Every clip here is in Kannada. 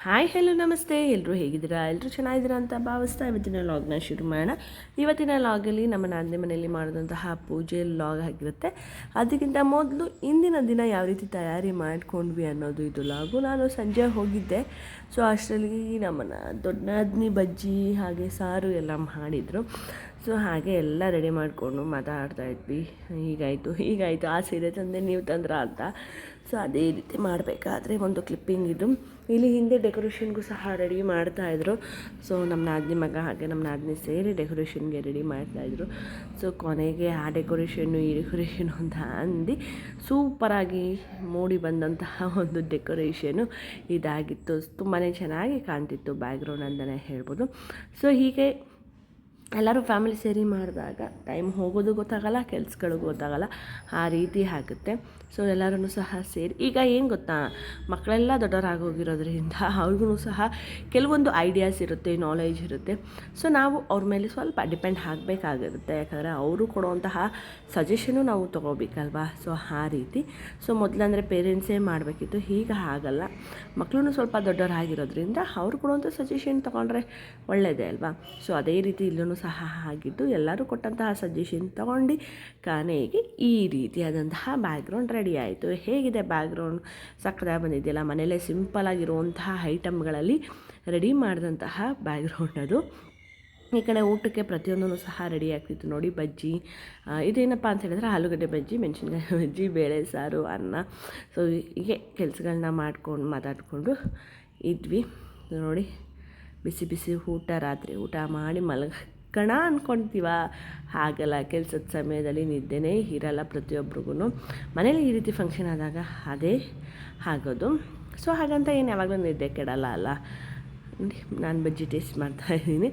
ಹಾಯ್ ಹೆಲೋ ನಮಸ್ತೆ, ಎಲ್ಲರೂ ಹೇಗಿದ್ದೀರಾ? ಎಲ್ಲರೂ ಚೆನ್ನಾಗಿದ್ದೀರಾ ಅಂತ ಭಾವಿಸ್ತಾ ಇವತ್ತಿನ ಲಾಗ್ನ ಶುರು ಮಾಡೋಣ. ಇವತ್ತಿನ ಲಾಗಲ್ಲಿ ನಮ್ಮ ನಾದಿನಿ ಮನೆಯಲ್ಲಿ ಮಾಡಿದಂತಹ ಪೂಜೆ ಲಾಗ್ ಆಗಿರುತ್ತೆ. ಅದಕ್ಕಿಂತ ಮೊದಲು ಇಂದಿನ ದಿನ ಯಾವ ರೀತಿ ತಯಾರಿ ಮಾಡ್ಕೊಂಡ್ವಿ ಅನ್ನೋದು ಇದು ಲಾಗು. ನಾನು ಸಂಜೆ ಹೋಗಿದ್ದೆ, ಸೊ ಅಷ್ಟರಲ್ಲಿ ನಮ್ಮನ್ನ ದೊಡ್ಡ ನಾದಿನಿ ಬಜ್ಜಿ ಹಾಗೆ ಸಾರು ಎಲ್ಲ ಮಾಡಿದರು. ಸೊ ಹಾಗೆ ಎಲ್ಲ ರೆಡಿ ಮಾಡಿಕೊಂಡು ಮಾತಾಡ್ತಾಯಿದ್ವಿ. ಹೀಗಾಯಿತು ಆ ಸೀರೆ ತಂದೆ ನೀವು ತಂದ್ರ ಅಂತ. ಸೊ ಅದೇ ರೀತಿ ಮಾಡಬೇಕಾದ್ರೆ ಒಂದು ಕ್ಲಿಪ್ಪಿಂಗ್ ಇದು. ಇಲ್ಲಿ ಹಿಂದೆ ಡೆಕೋರೇಷನ್ಗೂ ಸಹ ರೆಡಿ ಮಾಡ್ತಾಯಿದ್ರು. ಸೊ ನಮ್ಮ ನಾದಿನಿ ಮಗ ಹಾಗೆ ನಮ್ಮ ನಾದಿನಿ ಸೇರಿ ಡೆಕೋರೇಷನ್ಗೆ ರೆಡಿ ಮಾಡ್ತಾಯಿದ್ರು. ಸೊ ಕೊನೆಗೆ ಆ ಡೆಕೋರೇಷನ್ನು ಈ ಡೆಕೋರೇಷನು ಅಂತ ಅಂದು ಸೂಪರಾಗಿ ಮೂಡಿ ಬಂದಂತಹ ಒಂದು ಡೆಕೋರೇಷನು ಇದಾಗಿತ್ತು. ತುಂಬಾ ಚೆನ್ನಾಗಿ ಕಾಣ್ತಿತ್ತು ಬ್ಯಾಕ್ಗ್ರೌಂಡ್ ಅಂತಲೇ ಹೇಳ್ಬೋದು. ಸೊ ಹೀಗೆ ಎಲ್ಲರೂ ಫ್ಯಾಮಿಲಿ ಸೇರಿ ಮಾಡಿದಾಗ ಟೈಮ್ ಹೋಗೋದು ಗೊತ್ತಾಗಲ್ಲ, ಕೆಲ್ಸಗಳು ಗೊತ್ತಾಗಲ್ಲ, ಆ ರೀತಿ ಆಗುತ್ತೆ. ಸೊ ಎಲ್ಲರೂ ಸಹ ಸೇರಿ ಈಗ ಏನು ಗೊತ್ತಾ, ಮಕ್ಕಳೆಲ್ಲ ದೊಡ್ಡವರಾಗೋಗಿರೋದ್ರಿಂದ ಅವ್ರಿಗೂ ಸಹ ಕೆಲವೊಂದು ಐಡಿಯಾಸ್ ಇರುತ್ತೆ, ನಾಲೆಜ್ ಇರುತ್ತೆ. ಸೊ ನಾವು ಅವ್ರ ಮೇಲೆ ಸ್ವಲ್ಪ ಡಿಪೆಂಡ್ ಆಗಬೇಕಾಗಿರುತ್ತೆ. ಯಾಕಂದರೆ ಅವರು ಕೊಡುವಂತಹ ಸಜೆಷನು ನಾವು ತೊಗೋಬೇಕಲ್ವಾ. ಸೊ ಆ ರೀತಿ ಮೊದಲಂದರೆ ಪೇರೆಂಟ್ಸೇ ಮಾಡಬೇಕಿತ್ತು, ಈಗ ಆಗಲ್ಲ. ಮಕ್ಕಳು ಸ್ವಲ್ಪ ದೊಡ್ಡವರಾಗಿರೋದ್ರಿಂದ ಅವ್ರು ಕೊಡುವಂಥ ಸಜೆಷನ್ ತೊಗೊಂಡ್ರೆ ಒಳ್ಳೆಯದೇ ಅಲ್ವಾ. ಸೊ ಅದೇ ರೀತಿ ಇಲ್ಲೂ ಸಹ ಆಗಿದ್ದು, ಎಲ್ಲರೂ ಕೊಟ್ಟಂತಹ ಸಜೆಷನ್ ತೊಗೊಂಡು ಕಾನೆಗೆ ಈ ರೀತಿಯಾದಂತಹ ಬ್ಯಾಕ್ಗ್ರೌಂಡ್ ರೆಡಿ ಆಯಿತು. ಹೇಗಿದೆ ಬ್ಯಾಕ್ಗ್ರೌಂಡ್? ಸಕ್ಕತ್ತಾಗಿ ಬಂದಿದೆಯಲ್ಲ. ಮನೆಯಲ್ಲೇ ಸಿಂಪಲ್ಲಾಗಿರುವಂತಹ ಐಟಮ್ಗಳಲ್ಲಿ ರೆಡಿ ಮಾಡಿದಂತಹ ಬ್ಯಾಕ್ಗ್ರೌಂಡ್ ಅದು. ಈ ಕಡೆ ಊಟಕ್ಕೆ ಪ್ರತಿಯೊಂದೂ ಸಹ ರೆಡಿ ಆಗ್ತಿತ್ತು ನೋಡಿ. ಬಜ್ಜಿ, ಇದೇನಪ್ಪ ಅಂತ ಹೇಳಿದ್ರೆ ಆಲೂಗಡ್ಡೆ ಬಜ್ಜಿ, ಮೆಣಸಿನ್ಕಾಯಿ ಬಜ್ಜಿ, ಬೇಳೆ ಸಾರು, ಅನ್ನ. ಸೊ ಹೀಗೆ ಕೆಲಸಗಳನ್ನ ಮಾತಾಡಿಕೊಂಡು ಇದ್ವಿ ನೋಡಿ. ಬಿಸಿ ಬಿಸಿ ಊಟ, ರಾತ್ರಿ ಊಟ ಮಾಡಿ ಮಲಗೋಣ ಅಂದ್ಕೊಳ್ತೀವ, ಹಾಗಲ್ಲ. ಕೆಲಸದ ಸಮಯದಲ್ಲಿ ನಿದ್ದೆನೇ ಇರಲ್ಲ ಪ್ರತಿಯೊಬ್ರಿಗೂ. ಮನೇಲಿ ಈ ರೀತಿ ಫಂಕ್ಷನ್ ಆದಾಗ ಅದೇ ಆಗೋದು. ಸೊ ಹಾಗಂತ ಏನು ಯಾವಾಗಲೂ ನಿದ್ದೆ ಕೆಡಲ್ಲ ಅಲ್ಲ. ನಾನು ಬಜ್ಜಿ ಟೇಸ್ಟ್ ಮಾಡ್ತಾಯಿದ್ದೀನಿ.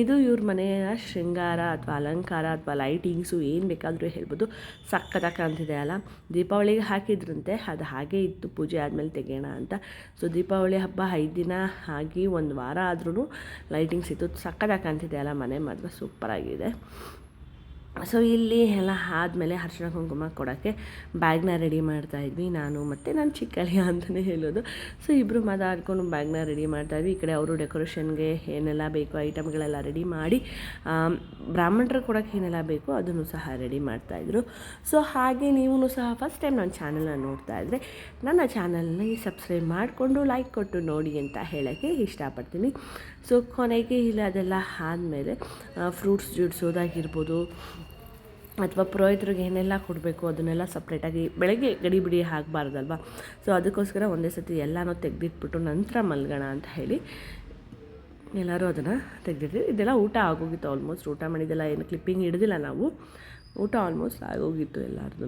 ಇದು ಇವ್ರ ಮನೆಯ ಶೃಂಗಾರ ಅಥವಾ ಅಲಂಕಾರ ಅಥವಾ ಲೈಟಿಂಗ್ಸು ಏನು ಬೇಕಾದರೂ ಹೇಳ್ಬೋದು. ಸಕ್ಕತ್ತಾಗಿ ಕಾಣ್ತಿದೆ ಅಲ್ಲ. ದೀಪಾವಳಿಗೆ ಹಾಕಿದ್ರಂತೆ, ಅದು ಹಾಗೇ ಇತ್ತು, ಪೂಜೆ ಆದಮೇಲೆ ತೆಗೆಯೋಣ ಅಂತ. ಸೊ ದೀಪಾವಳಿ ಹಬ್ಬ 5 ದಿನ ಆಗಿ 1 ವಾರ ಆದ್ರೂ ಲೈಟಿಂಗ್ಸ್ ಇತ್ತು. ಸಕ್ಕತ್ತಾಗಿ ಕಾಣ್ತಿದೆ ಅಲ್ಲ, ಮನೆ ಮಾತ್ರ ಸೂಪರಾಗಿದೆ. ಸೊ ಇಲ್ಲಿ ಎಲ್ಲ ಆದಮೇಲೆ ಅರಿಶಿಣ ಕುಂಕುಮ ಕೊಡೋಕ್ಕೆ ಬ್ಯಾಗ್ನ ರೆಡಿ ಮಾಡ್ತಾಯಿದ್ವಿ, ನಾನು ಮತ್ತು ನನ್ನ ಚಿಕ್ಕಳಿಯ ಅಂತಲೇ ಹೇಳೋದು. ಸೊ ಇಬ್ಬರು ಮಾತಾಡ್ಕೊಂಡು ಬ್ಯಾಗ್ನ ರೆಡಿ ಮಾಡ್ತಾಯಿದ್ವಿ. ಈ ಕಡೆ ಅವರು ಡೆಕೋರೇಷನ್ಗೆ ಏನೆಲ್ಲ ಬೇಕು ಐಟಮ್ಗಳೆಲ್ಲ ರೆಡಿ ಮಾಡಿ, ಬ್ರಾಹ್ಮಣರು ಕೊಡೋಕ್ಕೆ ಏನೆಲ್ಲ ಬೇಕು ಅದನ್ನು ಸಹ ರೆಡಿ ಮಾಡ್ತಾಯಿದ್ರು. ಸೊ ಹಾಗೆ ನೀವು ಸಹ ಫಸ್ಟ್ ಟೈಮ್ ನನ್ನ ಚಾನಲ್ನ ನೋಡ್ತಾಯಿದ್ರೆ ನನ್ನ ಚಾನಲ್ನ ಸಬ್ಸ್ಕ್ರೈಬ್ ಮಾಡಿಕೊಂಡು ಲೈಕ್ ಕೊಟ್ಟು ನೋಡಿ ಅಂತ ಹೇಳೋಕ್ಕೆ ಇಷ್ಟಪಡ್ತೀನಿ. ಸೊ ಕೊನೆಗೆ ಇಲ್ಲ ಅದೆಲ್ಲ ಆದಮೇಲೆ ಫ್ರೂಟ್ಸ್ ಜೋಡಿಸೋದಾಗಿರ್ಬೋದು ಅಥವಾ ಪುರೋಹಿತರಿಗೆ ಏನೆಲ್ಲ ಕೊಡಬೇಕು ಅದನ್ನೆಲ್ಲ ಸಪ್ರೇಟಾಗಿ ಬೆಳಗ್ಗೆ ಗಡಿಬಿಡಿ ಆಗಬಾರ್ದಲ್ವ. ಸೊ ಅದಕ್ಕೋಸ್ಕರ ಒಂದೇ ಸತಿ ಎಲ್ಲನೂ ತೆಗೆದಿಟ್ಬಿಟ್ಟು ನಂತರ ಮಲ್ಗೋಣ ಅಂತ ಹೇಳಿ ಎಲ್ಲರೂ ಅದನ್ನು ತೆಗೆದಿದ್ವಿ. ಇದೆಲ್ಲ ಊಟ ಆಗೋಗಿತ್ತು ಆಲ್ಮೋಸ್ಟ್. ಊಟ ಮಾಡಿದ್ದೆಲ್ಲ ಏನು ಕ್ಲಿಪ್ಪಿಂಗ್ ಹಿಡ್ದಿಲ್ಲ ನಾವು. ಊಟ ಆಲ್ಮೋಸ್ಟ್ ಆಗೋಗಿತ್ತು ಎಲ್ಲರದು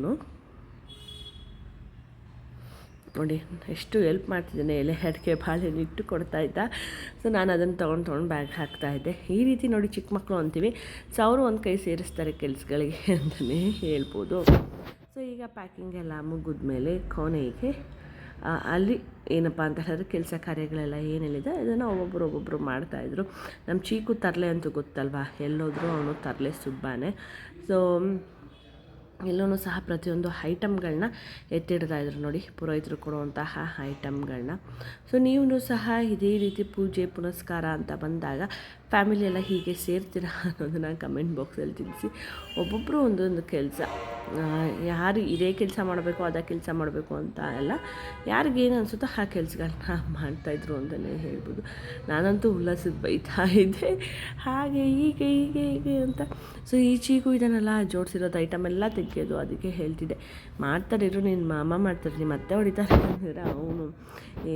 ನೋಡಿ. ಎಷ್ಟು ಹೆಲ್ಪ್ ಮಾಡ್ತಿದ್ದೇನೆ, ಎಲೆ ಅಡಿಕೆ ಬಾಳೆಹಣ್ಣು ಇಟ್ಟು ಕೊಡ್ತಾಯಿದ್ದ. ಸೊ ನಾನು ಅದನ್ನು ತೊಗೊಂಡು ಬ್ಯಾಗ್ ಹಾಕ್ತಾಯಿದ್ದೆ. ಈ ರೀತಿ ನೋಡಿ, ಚಿಕ್ಕ ಮಕ್ಕಳು ಅಂತೀವಿ. ಸೊ ಅವರು ಒಂದು ಕೈ ಸೇರಿಸ್ತಾರೆ ಕೆಲಸಗಳಿಗೆ ಅಂತಲೇ ಹೇಳ್ಬೋದು. ಸೊ ಈಗ ಪ್ಯಾಕಿಂಗ್ ಎಲ್ಲ ಮುಗಿದ್ಮೇಲೆ ಕೊನೆಗೆ ಅಲ್ಲಿ ಏನಪ್ಪ ಅಂತ ಹೇಳಿದ್ರೆ ಕೆಲಸ ಕಾರ್ಯಗಳೆಲ್ಲ ಏನೆಲ್ಲಿದೆ ಅದನ್ನು ಒಬ್ಬೊಬ್ಬರು ಮಾಡ್ತಾಯಿದ್ರು. ನಮ್ಮ ಚೀಕು ತರಲೆ ಅಂತೂ ಗೊತ್ತಲ್ವ, ಎಲ್ಲೋದ್ರೂ ಅವನು ತರಲೆ ಸುಬ್ಬಾನೆ. ಸೊ ಎಲ್ಲೂ ಸಹ ಪ್ರತಿಯೊಂದು ಐಟಮ್ಗಳನ್ನ ಎತ್ತಿಡ್ತಾಯಿದ್ರು ನೋಡಿ, ಪುರೋಹಿತರು ಕೊಡುವಂತಹ ಐಟಮ್ಗಳನ್ನ. ಸೊ ನೀವು ಸಹ ಇದೇ ರೀತಿ ಪೂಜೆ ಪುನಸ್ಕಾರ ಅಂತ ಬಂದಾಗ ಫ್ಯಾಮಿಲಿ ಎಲ್ಲ ಹೀಗೆ ಸೇರ್ತೀರಾ ಅನ್ನೋದನ್ನು ಕಮೆಂಟ್ ಬಾಕ್ಸಲ್ಲಿ ತಿಳಿಸಿ. ಒಬ್ಬೊಬ್ಬರು ಒಂದೊಂದು ಕೆಲಸ, ಯಾರು ಇದೇ ಕೆಲಸ ಮಾಡಬೇಕು ಅದೇ ಕೆಲಸ ಮಾಡಬೇಕು ಅಂತ ಎಲ್ಲ, ಯಾರಿಗೇನು ಅನಿಸುತ್ತೋ ಆ ಕೆಲಸಗಳನ್ನ ಮಾಡ್ತಾಯಿದ್ರು ಅಂತಲೇ ಹೇಳ್ಬೋದು. ನಾನಂತೂ ಉಲ್ಲಾಸದ ಬೈತಾ ಇದ್ದೆ, ಹಾಗೆ ಹೀಗೆ ಅಂತ. ಸೊ ಈ ಚೀಕು ಇದನ್ನೆಲ್ಲ ಜೋಡಿಸಿರೋದು ಐಟಮ್ ಎಲ್ಲ ತೆಗೆಯೋದು, ಅದಕ್ಕೆ ಹೇಳ್ತಿದ್ದೆ ಮಾಡ್ತಾರಿರು, ನಿನ್ನ ಮಾಮ ಮಾಡ್ತಾರೆ, ನಿಮ್ಮ ಅತ್ತೆ ಹೊಡಿತಾರೆ ಅಂದರೆ ಅವನು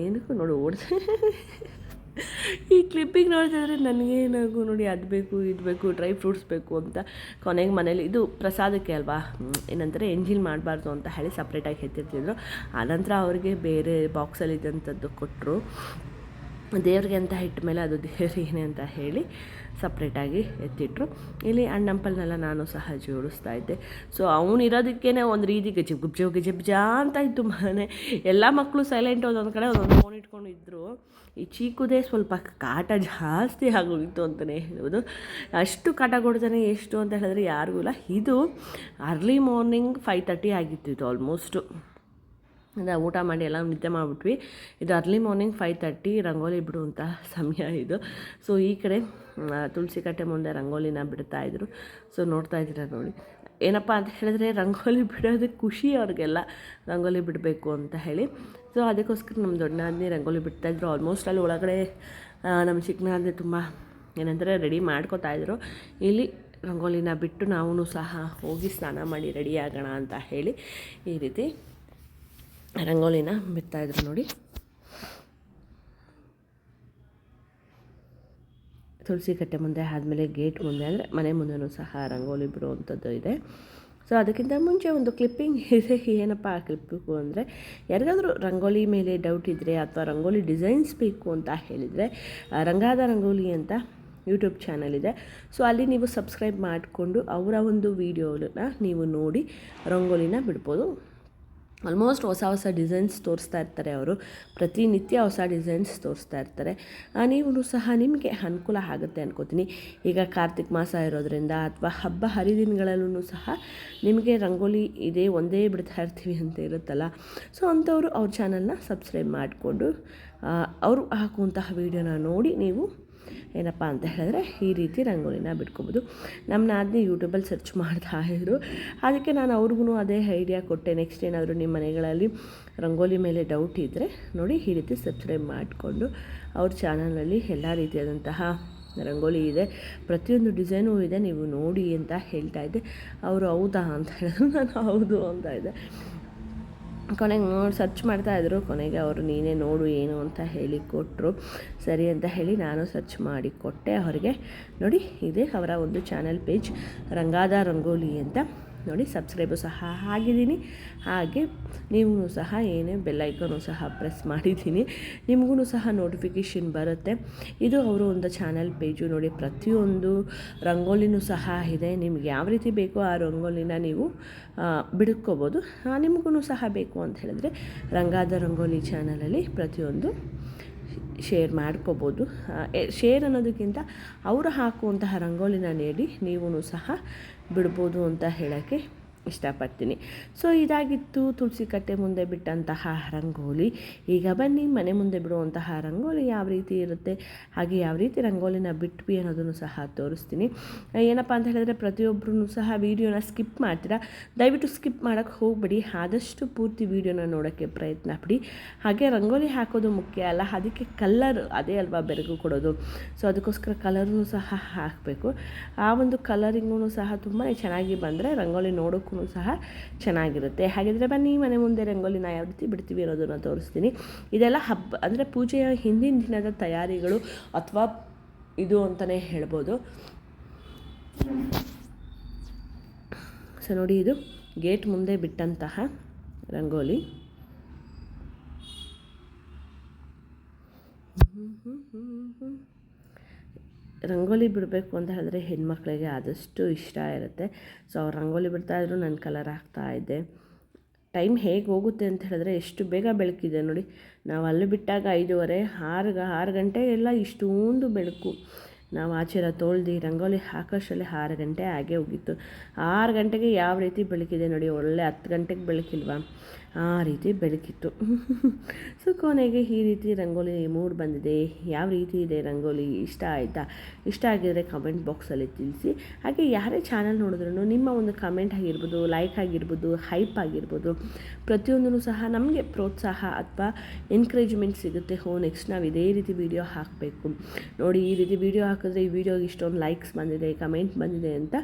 ಏನಕ್ಕೂ ನೋಡಿ ಓಡಿದೆ. ಈ ಕ್ಲಿಪ್ಪಿಂಗ್ ನೋಡ್ತಿದ್ರೆ ನನಗೇನಾಗು ನೋಡಿ, ಅದು ಬೇಕು ಇದು ಬೇಕು, ಡ್ರೈ ಫ್ರೂಟ್ಸ್ ಬೇಕು ಅಂತ. ಕೊನೆಗೆ ಮನೇಲಿ ಇದು ಪ್ರಸಾದಕ್ಕೆ ಅಲ್ವಾ, ಏನಂತಾರೆ ಎಂಜಿಲ್ ಮಾಡಬಾರ್ದು ಅಂತ ಹೇಳಿ ಸಪ್ರೇಟಾಗಿ ಎತ್ತಿರ್ತಿದ್ರು. ಆನಂತರ ಅವ್ರಿಗೆ ಬೇರೆ ಬಾಕ್ಸಲ್ಲಿ ಇದ್ದಂಥದ್ದು ಕೊಟ್ಟರು. ದೇವ್ರಿಗೆ ಅಂತ ಇಟ್ಟ ಮೇಲೆ ಅದು ದೇವರಿಗೇನೆ ಅಂತ ಹೇಳಿ ಸಪ್ರೇಟಾಗಿ ಎತ್ತಿಟ್ರು. ಇಲ್ಲಿ ಹಣ್ಣಂಪಲ್ನೆಲ್ಲ ನಾನು ಸಹ ಜೋಡಿಸ್ತಾ ಇದ್ದೆ. ಸೊ ಅವನಿರೋದಕ್ಕೇ ಒಂದು ರೀತಿ ಗಜಬ್ಜ ಅಂತ ಇತ್ತು ಮನೆ. ಎಲ್ಲ ಮಕ್ಕಳು ಸೈಲೆಂಟ್, ಒಂದೊಂದು ಕಡೆ ಒಂದೊಂದು ಫೋನ್ ಇಟ್ಕೊಂಡು ಇದ್ದರು. ಈ ಚೀಕುದೇ ಸ್ವಲ್ಪ ಕಾಟ ಜಾಸ್ತಿ ಆಗೋಗಿತ್ತು ಅಂತಲೇ ಹೇಳ್ಬೋದು. ಅಷ್ಟು ಕಾಟ ಕೊಡ್ತಾನೆ, ಎಷ್ಟು ಅಂತ ಹೇಳಿದ್ರೆ ಯಾರಿಗೂ ಇಲ್ಲ. ಇದು ಅರ್ಲಿ ಮಾರ್ನಿಂಗ್ 5:30 ಆಗಿತ್ತು ಇದು ಆಲ್ಮೋಸ್ಟು. ಊಟ ಮಾಡಿ ಎಲ್ಲ ನಿದ್ದೆ ಮಾಡಿಬಿಟ್ವಿ. ಇದು ಅರ್ಲಿ ಮಾರ್ನಿಂಗ್ 5:30 ರಂಗೋಲಿ ಬಿಡುವಂಥ ಸಮಯ ಇದು. ಸೊ ಈ ಕಡೆ ತುಳಸಿ ಕಟ್ಟೆ ಮುಂದೆ ರಂಗೋಲಿನ ಬಿಡ್ತಾಯಿದ್ರು. ಸೊ ನೋಡ್ತಾ ಇದ್ದೀರ ನೋಡಿ. ಏನಪ್ಪ ಅಂತ ಹೇಳಿದ್ರೆ ರಂಗೋಲಿ ಬಿಡೋದಕ್ಕೆ ಖುಷಿ ಅವ್ರಿಗೆಲ್ಲ, ರಂಗೋಲಿ ಬಿಡಬೇಕು ಅಂತ ಹೇಳಿ. ಸೊ ಅದಕ್ಕೋಸ್ಕರ ನಮ್ಮ ದೊಡ್ಡ ನಾದಿನಿ ರಂಗೋಲಿ ಬಿಡ್ತಾಯಿದ್ರು. ಆಲ್ಮೋಸ್ಟ್ ಅಲ್ಲಿ ಒಳಗಡೆ ನಮ್ಮ ಚಿಕ್ಕ ನಾದಿನಿ ತುಂಬ ಏನಂದರೆ ರೆಡಿ ಮಾಡ್ಕೋತಾಯಿದ್ರು. ಇಲ್ಲಿ ರಂಗೋಲಿನ ಬಿಟ್ಟು ನಾವು ಸಹ ಹೋಗಿ ಸ್ನಾನ ಮಾಡಿ ರೆಡಿ ಆಗೋಣ ಅಂತ ಹೇಳಿ ಈ ರೀತಿ ರಂಗೋಲಿನ ಬಿಡ್ತಾಯಿದ್ರು ನೋಡಿ. ತುಳಸಿ ಕಟ್ಟೆ ಮುಂದೆ ಆದಮೇಲೆ ಗೇಟ್ ಮುಂದೆ ಅಂದರೆ ಮನೆ ಮುಂದೆನೂ ಸಹ ರಂಗೋಲಿ ಬಿಡುವಂಥದ್ದು ಇದೆ. ಸೊ ಅದಕ್ಕಿಂತ ಮುಂಚೆ ಒಂದು ಕ್ಲಿಪ್ಪಿಂಗ್ ಇದೆ. ಏನಪ್ಪ ಆ ಕ್ಲಿಪ್ಪಿಂಗು ಅಂದರೆ, ಯಾರಿಗಾದರೂ ರಂಗೋಲಿ ಮೇಲೆ ಡೌಟ್ ಇದ್ದರೆ ಅಥವಾ ರಂಗೋಲಿ ಡಿಸೈನ್ಸ್ ಬೇಕು ಅಂತ ಹೇಳಿದರೆ ರಂಗಾದ ರಂಗೋಲಿ ಅಂತ ಯೂಟ್ಯೂಬ್ ಚಾನಲ್ ಇದೆ. ಸೊ ಅಲ್ಲಿ ನೀವು ಸಬ್ಸ್ಕ್ರೈಬ್ ಮಾಡಿಕೊಂಡು ಅವರ ಒಂದು ವೀಡಿಯೋನ ನೀವು ನೋಡಿ ರಂಗೋಲಿನ ಬಿಡ್ಬೋದು. ಆಲ್ಮೋಸ್ಟ್ ಹೊಸ ಡಿಸೈನ್ಸ್ ತೋರಿಸ್ತಾ ಇರ್ತಾರೆ ಅವರು, ಪ್ರತಿನಿತ್ಯ ಹೊಸ ಡಿಸೈನ್ಸ್ ತೋರಿಸ್ತಾ ಇರ್ತಾರೆ. ನೀವು ಸಹ ನಿಮಗೆ ಅನುಕೂಲ ಆಗುತ್ತೆ ಅನ್ಕೋತೀನಿ. ಈಗ ಕಾರ್ತಿಕ್ ಮಾಸ ಇರೋದ್ರಿಂದ ಅಥವಾ ಹಬ್ಬ ಹರಿದಿನಗಳಲ್ಲೂ ಸಹ ನಿಮಗೆ ರಂಗೋಲಿ ಇದೆ ಒಂದೇ ಬಿಡ್ತಾ ಇರ್ತೀವಿ ಅಂತ ಇರುತ್ತಲ್ಲ. ಸೊ ಅಂಥವರು ಅವ್ರ ಚಾನಲ್ನ ಸಬ್ಸ್ಕ್ರೈಬ್ ಮಾಡಿಕೊಂಡು ಅವರು ಹಾಕುವಂತಹ ವೀಡಿಯೋನ ನೋಡಿ ನೀವು ಏನಪ್ಪ ಅಂತ ಹೇಳಿದ್ರೆ ಈ ರೀತಿ ರಂಗೋಲಿನ ಬಿಟ್ಕೊಬೋದು. ನಮ್ಮ ನಾದಿನಿ ಯೂಟ್ಯೂಬಲ್ಲಿ ಸರ್ಚ್ ಮಾಡ್ತಾಯಿದ್ರು. ಅದಕ್ಕೆ ನಾನು ಅವ್ರಿಗೂ ಅದೇ ಐಡಿಯಾ ಕೊಟ್ಟೆ. ನೆಕ್ಸ್ಟ್ ಏನಾದರೂ ನಿಮ್ಮ ಮನೆಗಳಲ್ಲಿ ರಂಗೋಲಿ ಮೇಲೆ ಡೌಟ್ ಇದ್ದರೆ ನೋಡಿ ಈ ರೀತಿ ಸಬ್ಸ್ಕ್ರೈಬ್ ಮಾಡಿಕೊಂಡು ಅವ್ರ ಚಾನಲಲ್ಲಿ ಎಲ್ಲ ರೀತಿಯಾದಂತಹ ರಂಗೋಲಿ ಇದೆ, ಪ್ರತಿಯೊಂದು ಡಿಸೈನೂ ಇದೆ, ನೀವು ನೋಡಿ ಅಂತ ಹೇಳ್ತಾ ಇದ್ದೆ. ಅವರು ಹೌದಾ ಅಂತ ಹೇಳಿದ್ರು, ನಾನು ಹೌದು ಅಂತ ಇದ್ದೆ. ಕೊನೆಗೆ ಸರ್ಚ್ ಮಾಡ್ತಾಯಿದ್ರು. ಕೊನೆಗೆ ಅವರು ನೀನೇ ನೋಡು ಏನು ಅಂತ ಹೇಳಿ ಕೊಟ್ಟರು. ಸರಿ ಅಂತ ಹೇಳಿ ನಾನು ಸರ್ಚ್ ಮಾಡಿ ಕೊಟ್ಟೆ ಅವರಿಗೆ. ನೋಡಿ ಇದೆ ಅವರ ಒಂದು ಚಾನಲ್ ಪೇಜ್ ರಂಗಾದ ರಂಗೋಲಿ ಅಂತ ನೋಡಿ. ಸಬ್ಸ್ಕ್ರೈಬು ಸಹ ಆಗಿದ್ದೀನಿ. ಹಾಗೆ ನೀವು ಸಹ ಏನೇ ಬೆಲ್ ಐಕಾನು ಸಹ ಪ್ರೆಸ್ ಮಾಡಿದ್ದೀನಿ, ನಿಮಗೂ ಸಹ ನೋಟಿಫಿಕೇಷನ್ ಬರುತ್ತೆ. ಇದು ಅವರು ಒಂದು ಚಾನಲ್ ಪೇಜು ನೋಡಿ. ಪ್ರತಿಯೊಂದು ರಂಗೋಲಿನೂ ಸಹ ಇದೆ. ನಿಮ್ಗೆ ಯಾವ ರೀತಿ ಬೇಕೋ ಆ ರಂಗೋಲಿನ ನೀವು ಬಿಡ್ಕೋಬೋದು. ನಿಮಗೂ ಸಹ ಬೇಕು ಅಂತ ಹೇಳಿದ್ರೆ ರಂಗಾದ ರಂಗೋಲಿ ಚಾನಲಲ್ಲಿ ಪ್ರತಿಯೊಂದು ಶೇರ್ ಮಾಡ್ಕೋಬೋದು. ಶೇರ್ ಅನ್ನೋದಕ್ಕಿಂತ ಅವರು ಹಾಕುವಂತಹ ರಂಗೋಲಿನ ನೀಡಿ ನೀವು ಸಹ ಬಿಡ್ಬೋದು ಅಂತ ಹೇಳೋಕ್ಕೆ ಇಷ್ಟಪಡ್ತೀನಿ. ಸೊ ಇದಾಗಿತ್ತು ತುಳಸಿ ಕಟ್ಟೆ ಮುಂದೆ ಬಿಟ್ಟಂತಹ ರಂಗೋಲಿ. ಈಗ ಬನ್ನಿ ಮನೆ ಮುಂದೆ ಬಿಡುವಂತಹ ರಂಗೋಲಿ ಯಾವ ರೀತಿ ಇರುತ್ತೆ, ಹಾಗೆ ಯಾವ ರೀತಿ ರಂಗೋಲಿನ ಬಿಟ್ವಿ ಅನ್ನೋದನ್ನು ಸಹ ತೋರಿಸ್ತೀನಿ. ಏನಪ್ಪ ಅಂತ ಹೇಳಿದ್ರೆ ಪ್ರತಿಯೊಬ್ಬರೂ ಸಹ ವೀಡಿಯೋನ ಸ್ಕಿಪ್ ಮಾಡ್ತೀರಾ. ದಯವಿಟ್ಟು ಸ್ಕಿಪ್ ಮಾಡೋಕ್ಕೆ ಹೋಗಬೇಡಿ. ಆದಷ್ಟು ಪೂರ್ತಿ ವೀಡಿಯೋನ ನೋಡೋಕ್ಕೆ ಪ್ರಯತ್ನ ಪಡಿ. ಹಾಗೆ ರಂಗೋಲಿ ಹಾಕೋದು ಮುಖ್ಯ ಅಲ್ಲ, ಅದಕ್ಕೆ ಕಲರ್ ಅದೇ ಅಲ್ವಾ ಬೆರಗು ಕೊಡೋದು. ಸೊ ಅದಕ್ಕೋಸ್ಕರ ಕಲರೂ ಸಹ ಹಾಕಬೇಕು. ಆ ಒಂದು ಕಲರಿಂಗೂ ಸಹ ತುಂಬಾ ಚೆನ್ನಾಗಿ ಬಂದರೆ ರಂಗೋಲಿ ನೋಡೋಕ್ಕೂ ಸಹ ಚೆನ್ನಾಗಿರುತ್ತೆ. ಹಾಗಿದ್ರೆ ಬನ್ನಿ ಮನೆ ಮುಂದೆ ರಂಗೋಲಿನ ಯಾವ ರೀತಿ ಬಿಡ್ತೀವಿ ಅನ್ನೋದನ್ನು ತೋರಿಸ್ತೀನಿ. ಇದೆಲ್ಲ ಹಬ್ಬ ಅಂದರೆ ಪೂಜೆಯ ಹಿಂದಿನ ದಿನದ ತಯಾರಿಗಳು ಅಥವಾ ಇದು ಅಂತಲೇ ಹೇಳ್ಬೋದು. ಸೊ ನೋಡಿ, ಇದು ಗೇಟ್ ಮುಂದೆ ಬಿಟ್ಟಂತಹ ರಂಗೋಲಿ. ರಂಗೋಲಿ ಬಿಡಬೇಕು ಅಂತ ಹೇಳಿದ್ರೆ ಹೆಣ್ಮಕ್ಳಿಗೆ ಆದಷ್ಟು ಇಷ್ಟ ಇರುತ್ತೆ. ಸೊ ಅವ್ರು ರಂಗೋಲಿ ಬಿಡ್ತಾಯಿದ್ರು, ನಾನು ಕಲರ್ ಹಾಕ್ತಾಯಿದ್ದೆ. ಟೈಮ್ ಹೇಗೆ ಹೋಗುತ್ತೆ ಅಂತ ಹೇಳಿದ್ರೆ ಎಷ್ಟು ಬೇಗ ಬೆಳಕಿದೆ ನೋಡಿ. ನಾವು ಅಲ್ಲಿ ಬಿಟ್ಟಾಗ 5:30, 6 ಗಂಟೆ ಎಲ್ಲ ಇಷ್ಟೊಂದು ಬೆಳಕು. ನಾವು ಆಚೆರ ತೊಳ್ದು ರಂಗೋಲಿ ಹಾಕೋಷ್ಟರಲ್ಲಿ 6 ಗಂಟೆ ಆಗೇ ಹೋಗಿತ್ತು. 6 ಗಂಟೆಗೆ ಯಾವ ರೀತಿ ಬೆಳಕಿದೆ ನೋಡಿ, ಒಳ್ಳೆ 10 ಗಂಟೆಗೆ ಬೆಳಕಿಲ್ವಾ, ಆ ರೀತಿ ಬೆಳಕಿತ್ತು. ಸೊ ಕೊನೆಗೆ ಈ ರೀತಿ ರಂಗೋಲಿ ಮೂಡ್ ಬಂದಿದೆ. ಯಾವ ರೀತಿ ಇದೆ ರಂಗೋಲಿ, ಇಷ್ಟ ಆಯಿತಾ? ಇಷ್ಟ ಆಗಿದರೆ ಕಮೆಂಟ್ ಬಾಕ್ಸಲ್ಲಿ ತಿಳಿಸಿ. ಹಾಗೆ ಯಾರೇ ಚಾನಲ್ ನೋಡಿದ್ರೂ ನಿಮ್ಮ ಒಂದು ಕಮೆಂಟ್ ಆಗಿರ್ಬೋದು, ಲೈಕ್ ಆಗಿರ್ಬೋದು, ಹೈಪ್ ಆಗಿರ್ಬೋದು, ಪ್ರತಿಯೊಂದೂ ಸಹ ನಮಗೆ ಪ್ರೋತ್ಸಾಹ ಅಥವಾ ಎನ್ಕರೇಜ್ಮೆಂಟ್ ಸಿಗುತ್ತೆ. ನೆಕ್ಸ್ಟ್ ನಾವು ಇದೇ ರೀತಿ ವೀಡಿಯೋ ಹಾಕಬೇಕು ನೋಡಿ, ಈ ರೀತಿ ವೀಡಿಯೋ ಹಾಕಿದ್ರೆ ಈ ವಿಡಿಯೋಗೆ ಇಷ್ಟೊಂದು ಲೈಕ್ಸ್ ಬಂದಿದೆ, ಕಮೆಂಟ್ ಬಂದಿದೆ ಅಂತ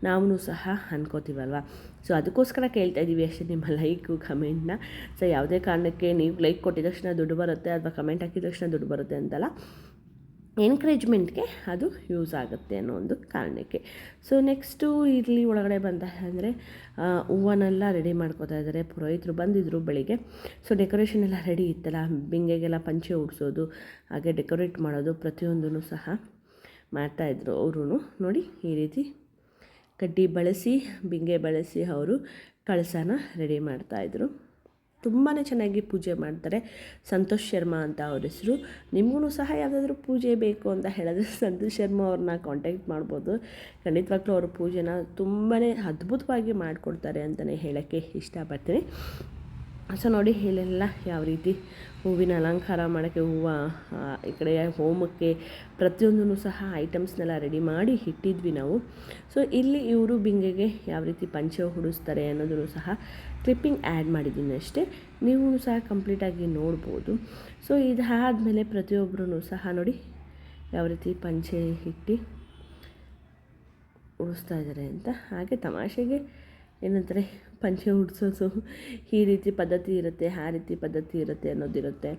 ನಾವು ಸಹ ಅನ್ಕೋತೀವಲ್ವ. ಸೊ ಅದಕ್ಕೋಸ್ಕರ ಕೇಳ್ತಾ ಇದ್ದೀವಿ ಅಷ್ಟೇ ನಿಮ್ಮ ಲೈಕು ಕಮೆಂಟ್ನ. ಸೊ ಯಾವುದೇ ಕಾರಣಕ್ಕೆ ನೀವು ಲೈಕ್ ಕೊಟ್ಟಿದ ತಕ್ಷಣ ದುಡ್ಡು ಬರುತ್ತೆ ಅಥವಾ ಕಮೆಂಟ್ ಹಾಕಿದ ತಕ್ಷಣ ದುಡ್ಡು ಬರುತ್ತೆ ಅಂತಲ್ಲ, ಎನ್ಕರೇಜ್ಮೆಂಟ್ಗೆ ಅದು ಯೂಸ್ ಆಗುತ್ತೆ ಅನ್ನೋ ಒಂದು ಕಾರಣಕ್ಕೆ. ಸೊ ನೆಕ್ಸ್ಟು ಇಲ್ಲಿ ಒಳಗಡೆ ಬಂದ ಅಂದರೆ ಹೂವನ್ನೆಲ್ಲ ರೆಡಿ ಮಾಡ್ಕೋತಾ ಇದ್ದಾರೆ. ಪುರೋಹಿತರು ಬಂದಿದ್ದರು ಬೆಳಿಗ್ಗೆ. ಸೊ ಡೆಕೋರೇಷನ್ ಎಲ್ಲ ರೆಡಿ ಇತ್ತಲ್ಲ, ಬಿಂಗೆಗೆಲ್ಲ ಪಂಚೆ ಉಡಿಸೋದು, ಹಾಗೆ ಡೆಕೋರೇಟ್ ಮಾಡೋದು ಪ್ರತಿಯೊಂದೂ ಸಹ ಮಾಡ್ತಾಯಿದ್ರು ಅವರು. ನೋಡಿ ಈ ರೀತಿ ಕಡ್ಡಿ ಬಳಸಿ, ಬಿಂಗೆ ಬಳಸಿ ಅವರು ಕಳಸನ ರೆಡಿ ಮಾಡ್ತಾಯಿದ್ರು. ತುಂಬಾ ಚೆನ್ನಾಗಿ ಪೂಜೆ ಮಾಡ್ತಾರೆ. ಸಂತೋಷ್ ಶರ್ಮಾ ಅಂತ ಅವ್ರ ಹೆಸರು. ನಿಮಗೂ ಸಹ ಯಾವುದಾದ್ರೂ ಪೂಜೆ ಬೇಕು ಅಂತ ಹೇಳಿದ್ರೆ ಸಂತೋಷ್ ಶರ್ಮಾ ಅವ್ರನ್ನ ಕಾಂಟ್ಯಾಕ್ಟ್ ಮಾಡ್ಬೋದು. ಖಂಡಿತವಾಗ್ಲೂ ಅವ್ರ ಪೂಜೆನ ತುಂಬಾ ಅದ್ಭುತವಾಗಿ ಮಾಡಿಕೊಡ್ತಾರೆ ಅಂತಲೇ ಹೇಳೋಕ್ಕೆ ಇಷ್ಟಪಡ್ತೀನಿ. ಸೊ ನೋಡಿ ಇಲ್ಲೆಲ್ಲ ಯಾವ ರೀತಿ ಹೂವಿನ ಅಲಂಕಾರ ಮಾಡೋಕ್ಕೆ ಹೂವು, ಈ ಕಡೆ ಹೋಮಕ್ಕೆ ಪ್ರತಿಯೊಂದೂ ಸಹ ಐಟಮ್ಸ್ನೆಲ್ಲ ರೆಡಿ ಮಾಡಿ ಇಟ್ಟಿದ್ವಿ ನಾವು. ಸೊ ಇಲ್ಲಿ ಇವರು ಬಿಂಗೆಗೆ ಯಾವ ರೀತಿ ಪಂಚೆ ಉಡಿಸ್ತಾರೆ ಅನ್ನೋದನ್ನು ಸಹ ಕ್ಲಿಪ್ಪಿಂಗ್ ಆ್ಯಡ್ ಮಾಡಿದ್ದೀನಿ ಅಷ್ಟೇ, ನೀವು ಸಹ ಕಂಪ್ಲೀಟಾಗಿ ನೋಡ್ಬೋದು. ಸೊ ಇದಾದಮೇಲೆ ಪ್ರತಿಯೊಬ್ಬರೂ ಸಹ ನೋಡಿ ಯಾವ ರೀತಿ ಪಂಚೆ ಇಟ್ಟು ಉಡಿಸ್ತಾ ಇದ್ದಾರೆ ಅಂತ. ಹಾಗೆ ತಮಾಷೆಗೆ ಏನಂತಾರೆ, ಪಂಚೆ ಉಡಿಸೋದು ಈ ರೀತಿ ಪದ್ಧತಿ ಇರುತ್ತೆ, ಆ ರೀತಿ ಪದ್ಧತಿ ಇರುತ್ತೆ ಅನ್ನೋದಿರುತ್ತೆ.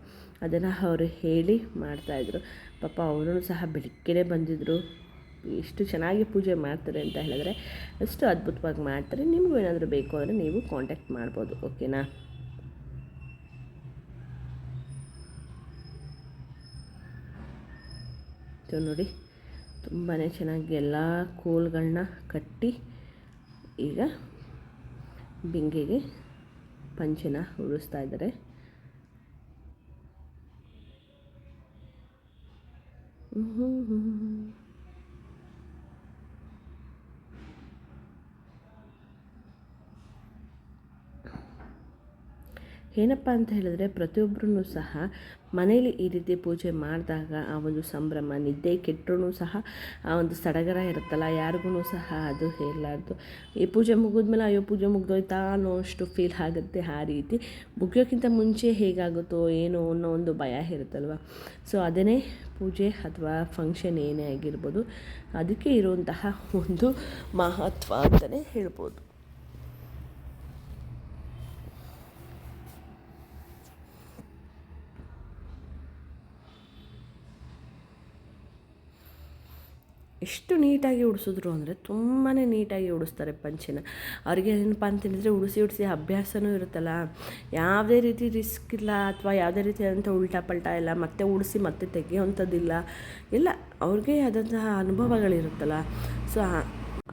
ಅದನ್ನು ಅವರು ಹೇಳಿ ಮಾಡ್ತಾಯಿದ್ರು. ಪಾಪ ಅವರು ಸಹ ಬೆಳಿಗ್ಗೆನೇ ಬಂದಿದ್ದರು. ಎಷ್ಟು ಚೆನ್ನಾಗಿ ಪೂಜೆ ಮಾಡ್ತಾರೆ ಅಂತ ಹೇಳಿದ್ರೆ ಅಷ್ಟು ಅದ್ಭುತವಾಗಿ ಮಾಡ್ತಾರೆ. ನಿಮಗೂ ಏನಾದರೂ ಬೇಕು ಅಂದರೆ ನೀವು ಕಾಂಟ್ಯಾಕ್ಟ್ ಮಾಡ್ಬೋದು, ಓಕೆನಾ. ಸೊ ನೋಡಿ ತುಂಬಾ ಚೆನ್ನಾಗಿ ಎಲ್ಲ ಕೋಲ್ಗಳನ್ನ ಕಟ್ಟಿ ಈಗ ಬಿಂಗೆಗೆ ಪಂಚೆನ ಉಡಿಸ್ತಾ ಇದ್ದಾರೆ. ಏನಪ್ಪ ಅಂತ ಹೇಳಿದ್ರೆ ಪ್ರತಿಯೊಬ್ಬರೂ ಸಹ ಮನೇಲಿ ಈ ರೀತಿ ಪೂಜೆ ಮಾಡಿದಾಗ ಆ ಒಂದು ಸಂಭ್ರಮ, ನಿದ್ದೆ ಕೆಟ್ಟರೂ ಸಹ ಆ ಒಂದು ಸಡಗರ ಇರುತ್ತಲ್ಲ, ಯಾರಿಗೂ ಸಹ ಅದು ಹೇಳಲಾರ್ದು. ಈ ಪೂಜೆ ಮುಗಿದ್ಮೇಲೆ ಅಯ್ಯೋ ಪೂಜೆ ಮುಗಿದೋಯ್ತಾ ಅನ್ನೋಷ್ಟು ಫೀಲ್ ಆಗುತ್ತೆ. ಆ ರೀತಿ ಮುಗಿಯೋಕ್ಕಿಂತ ಮುಂಚೆ ಹೇಗಾಗುತ್ತೋ ಏನೋ ಅನ್ನೋ ಒಂದು ಭಯ ಇರುತ್ತಲ್ವ. ಸೊ ಅದನ್ನೇ ಪೂಜೆ ಅಥವಾ ಫಂಕ್ಷನ್ ಏನೇ ಆಗಿರ್ಬೋದು, ಅದಕ್ಕೆ ಇರುವಂತಹ ಒಂದು ಮಹತ್ವ ಅಂತಲೇ ಹೇಳ್ಬೋದು. ಎಷ್ಟು ನೀಟಾಗಿ ಉಡಿಸಿದ್ರು ಅಂದರೆ ತುಂಬಾ ನೀಟಾಗಿ ಉಡಿಸ್ತಾರೆ ಪಂಚೆನ. ಅವ್ರಿಗೆ ಏನಪ್ಪ ಅಂತೇಳಿದರೆ ಉಡಿಸಿ ಅಭ್ಯಾಸವೂ ಇರುತ್ತಲ್ಲ, ಯಾವುದೇ ರೀತಿ ರಿಸ್ಕ್ ಇಲ್ಲ ಅಥವಾ ಯಾವುದೇ ರೀತಿಯಾದಂಥ ಉಲ್ಟಾ ಪಲ್ಟಾ ಇಲ್ಲ, ಮತ್ತೆ ಉಡಿಸಿ ಮತ್ತೆ ತೆಗೆಯುವಂಥದ್ದಿಲ್ಲ. ಇಲ್ಲ, ಅವ್ರಿಗೆ ಆದಂತಹ ಅನುಭವಗಳಿರುತ್ತಲ್ಲ. ಸೊ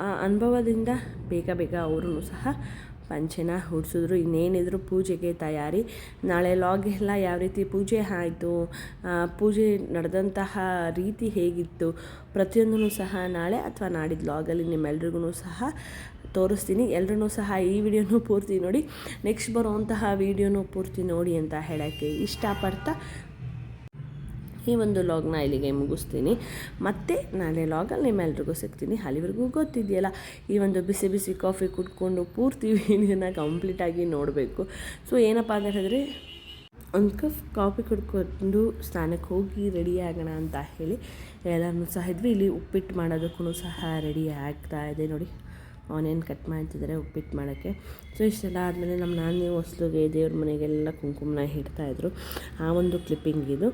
ಆ ಅನುಭವದಿಂದ ಬೇಗ ಅವರು ಸಹ ಪಂಚೆನ ಉಡಿಸಿದ್ರು. ಇನ್ನೇನಿದ್ರು ಪೂಜೆಗೆ ತಯಾರಿ. ನಾಳೆ ಲಾಗ್ ಎಲ್ಲ ಯಾವ ರೀತಿ ಪೂಜೆ ಆಯಿತು, ಪೂಜೆ ನಡೆದಂತಹ ರೀತಿ ಹೇಗಿತ್ತು ಪ್ರತಿಯೊಂದೂ ಸಹ ನಾಳೆ ಅಥವಾ ನಾಡಿದ್ದು ಲಾಗಲ್ಲಿ ನಿಮ್ಮೆಲ್ರಿಗೂ ಸಹ ತೋರಿಸ್ತೀನಿ. ಎಲ್ಲರೂ ಸಹ ಈ ವಿಡಿಯೋನೂ ಪೂರ್ತಿ ನೋಡಿ, ನೆಕ್ಸ್ಟ್ ಬರುವಂತಹ ವಿಡಿಯೋನೂ ಪೂರ್ತಿ ನೋಡಿ ಅಂತ ಹೇಳೋಕ್ಕೆ ಇಷ್ಟಪಡ್ತಾ ಈ ಒಂದು ಲಾಗ್ನ ಇಲ್ಲಿಗೆ ಮುಗಿಸ್ತೀನಿ. ಮತ್ತೆ ನಾಳೆ ಲಾಗಲ್ಲಿ ನಿಮ್ಮೆಲ್ರಿಗೂ ಸಿಗ್ತೀನಿ. ಅಲ್ಲಿವರೆಗೂ ಗೊತ್ತಿದೆಯಲ್ಲ, ಈ ಒಂದು ಬಿಸಿ ಬಿಸಿ ಕಾಫಿ ಕುಡ್ಕೊಂಡು ಪೂರ್ತಿ ವಿಡಿಯೋನ ಕಂಪ್ಲೀಟಾಗಿ ನೋಡಬೇಕು. ಸೊ ಏನಪ್ಪ ಅಂತ ಹೇಳಿದ್ರೆ, ಒಂದು ಕಪ್ ಕಾಫಿ ಕುಡ್ಕೊಂಡು ಸ್ನಾನಕ್ಕೆ ಹೋಗಿ ರೆಡಿ ಆಗೋಣ ಅಂತ ಹೇಳಿ ಎಲ್ಲರೂ ಸಹ ಇದ್ವಿ. ಇಲ್ಲಿ ಉಪ್ಪಿಟ್ಟು ಮಾಡೋದಕ್ಕೂ ಸಹ ರೆಡಿ ಆಗ್ತಾ ಇದೆ ನೋಡಿ. ಆನಿಯನ್ ಕಟ್ ಮಾಡ್ತಿದ್ದಾರೆ ಉಪ್ಪಿಟ್ಟು ಮಾಡೋಕ್ಕೆ. ಸೊ ಇಷ್ಟೆಲ್ಲ ಆದಮೇಲೆ ನಮ್ಮ ನಾನಿ ಹೊಸ್ಲಿಗೆ ದೇವ್ರ ಮನೆಗೆಲ್ಲ ಕುಂಕುಮನ ಇಡ್ತಾಯಿದ್ರು. ಆ ಒಂದು ಕ್ಲಿಪ್ಪಿಂಗ್ ಇದು.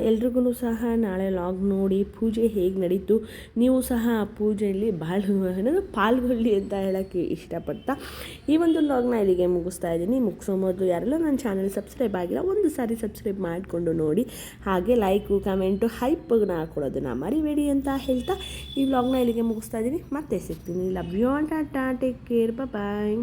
ಎಲ್ರಿಗೂ ಸಹ ನಾಳೆ ಲಾಗ್ ನೋಡಿ ಪೂಜೆ ಹೇಗೆ ನಡೀತು, ನೀವು ಸಹ ಆ ಪೂಜೆಯಲ್ಲಿ ಪಾಲ್ಗೊಳ್ಳಿ ಅಂತ ಹೇಳೋಕ್ಕೆ ಇಷ್ಟಪಡ್ತಾ ಈ ಒಂದು ಲಾಗ್ನ ಇಲ್ಲಿಗೆ ಮುಗಿಸ್ತಾ ಇದ್ದೀನಿ. ಮುಗಿಸೋ ಮೊದಲು ಯಾರೆಲ್ಲ ನನ್ನ ಚಾನಲ್ ಸಬ್ಸ್ಕ್ರೈಬ್ ಆಗಿಲ್ಲ ಒಂದು ಸಾರಿ ಸಬ್ಸ್ಕ್ರೈಬ್ ಮಾಡಿಕೊಂಡು ನೋಡಿ. ಹಾಗೆ ಲೈಕು ಕಮೆಂಟು ಹೈಪ್ನ ಹಾಕೊಳ್ಳೋದನ್ನು ಮರಿಬೇಡಿ ಅಂತ ಹೇಳ್ತಾ ಈ ವ್ಲಾಗ್ನ ಇಲ್ಲಿಗೆ ಮುಗಿಸ್ತಾ ಇದ್ದೀನಿ. ಮತ್ತೆ ಸಿಗ್ತೀನಿ. Love you all, tata, take care, bye.